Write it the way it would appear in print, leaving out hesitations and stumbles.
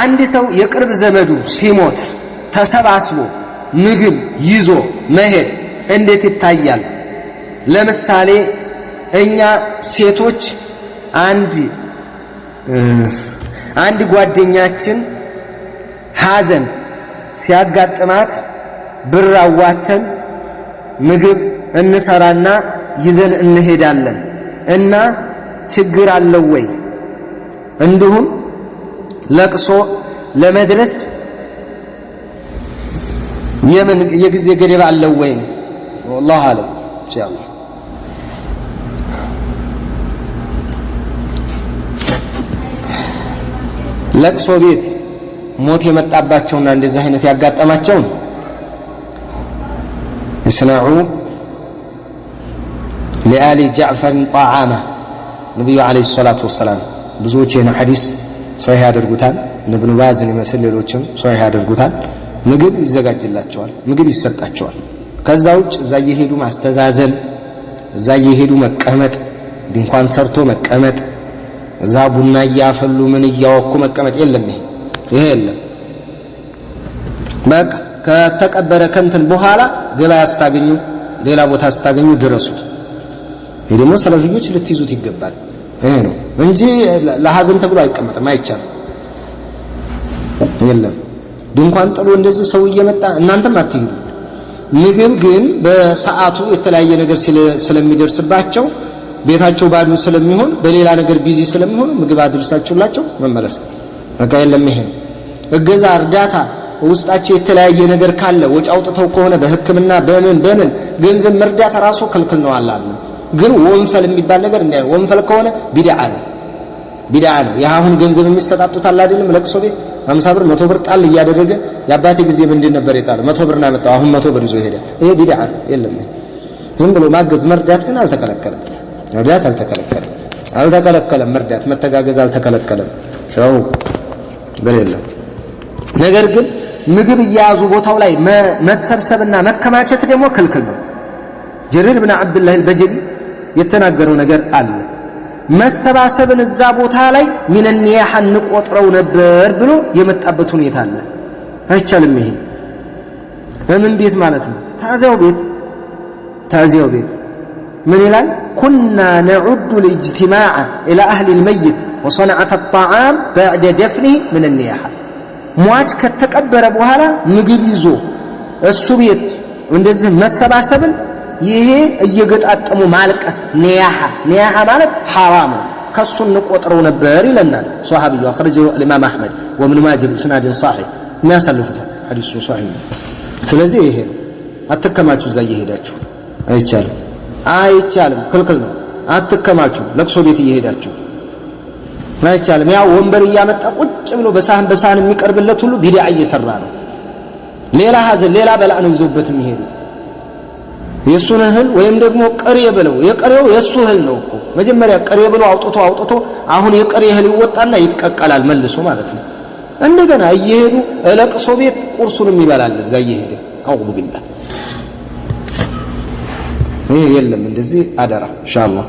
አንድ ሰው የቅርብ ዘመዱ ሲሞት ተሰባስቦ ምግብ ይዞ መሄድ እንዴት ይታያል? ለምሳሌ እኛ ሴቶች አንድ ጓደኛችን ሐዘን ሲያጋጥማት ብር አዋተን ምግብ እንሰራና ይዘን እንሄዳለን እና ችግር አለው ወይ? እንዲሁም ለቅሶ ለመድረስ የጊዜ ገደብ አለው ወይ? والله اعلم ان شاء الله ለቅሶ ቤት ሞት የመጣባቸውና እንደዚህ አይነት ያጋጠማቸው يصنعوا لآل جعفر طعاما نبي عليه الصلاة والسلام ብዙዎች ይሄን ሐዲስ ሶሒህ ያደርጉታል ኢብኑ ባዝን ይመስል ሌሎችም ሶሒህ ያደርጉታል ምግብ ይዘጋጅላቸዋል ምግብ ይሰጣቸዋል ከዛ ውጭ እዛ እየሄዱ ማስተዛዘል እዛ እየሄዱ መቀመጥ ድንኳን ሰርቶ መቀመጥ እዛ ቡና እያፈሉ ምን እያወኩ መቀመጥ የለም ይሄ የለም በቃ ከተቀበረ ከንትን በኋላ ገበያ አስታገኙ ሌላ ቦታ አስታገኙ ድረሱት ይሄ ደግሞ ሰለፊዮች ልትይዙት ይገባል ይሄ ነው እንጂ ለሐዘን ተብሎ አይቀመጥም አይቻልም የለም ድንኳን ጥሎ እንደዚህ ሰው እየመጣ እናንተም አትይዙ ምግብ ግን በሰዓቱ የተለያየ ነገር ስለሚደርስባቸው ቤታቸው ባዶ ስለሚሆን በሌላ ነገር ቢዚ ስለሚሆኑ ምግብ አድርሳችሁላቸው መመለስ በቃ የለም ይሄ እገዛ እርዳታ ውስጣቸው የተለያየ ነገር ካለ ወጪ አውጥተው ከሆነ በህክምና በምን ገንዘብ መርዳት ራሱ ክልክል ነው አላህ ግን ወንፈል የሚባል ነገር እንዳይ ወንፈል ከሆነ ቢድዓ ነው ያ አሁን ገንዘብ የሚሰጣጡት አለ አይደለም ለቅሶ ቤት 50 ብር 100 ብር ጣል እያደረገ ያባቴ ጊዜ ምንድን ነበር የጣለው 100 ብር ነው መጣው አሁን 100 ብር ይዞ ሄደ ይሄ ቢድዓ የለም ዝም ብሎ ማገዝ መርዳት ግን አልተከለከለም መርዳት አልተከለከለም መርዳት መተጋገዝ አልተከለከለም ሻው በሌለም ነገር ግን ምግብ እያያዙ ቦታው ላይ መሰብሰብና መከማቸት ደግሞ ክልክል ነው ጀሪር ኢብኑ አብዱላህ አልበጀሊ የተናገረው ነገር አለ መሰባሰብን እዛ ቦታ ላይ ምን ንያህ እንቆጥረው ነበር ብሎ የመጣበት ሁኔታ አለ አይቻልም ይሄ በምን ቤት ማለት ነው ታዚያው ቤት ምን ይላል كنا نعد الاجتماع الى اهل الميت وصنعه الطعام بعد دفنه من النياحه ሟች ከተቀበረ በኋላ ምግብ ይዞ እሱ ቤት እንደዚህ መሰባሰብን ይሄ እየገጣጠሙ ማልቀስ ኒያሃ ማለት حرام ከሱ እንቆጥረው ነበር ይለናል ሷሃቢዩ አخرجه الامام احمد وابن ماجه بسند صحيح የሚያሳልፉት ሐዲሱ ሷሂህ ስለዚህ ይሄ አትከማቹ እዛ እየሄዳችሁ አይቻልም ክልክል ነው አትከማቹ ለቅሶ ቤት እየሄዳችሁ አይቻልም ያ ወንበር እያመጣ ቁጭ ብሎ በሳህን የሚቀርብለት ሁሉ ቢድዓ እየሰራ ነው ሌላ ሐዘን ሌላ በላዕ ነው ይዞበት የሚሄዱት የሱን እህል ወይም ደግሞ ቀሪ ብለው የቀሪው የሱ እህል ነው እኮ መጀመሪያ ቀሪ ብለው አውጥቶ አሁን የቀሪ እህል ይወጣና ይቀቀላል መልሶ ማለት ነው እንደገና እየሄዱ ለቅሶ ቤት ቁርሱንም ይበላል እዛ እየሄደ አውዱ ቢላህ ይሄ የለም እንደዚህ አደራ ኢንሻአላህ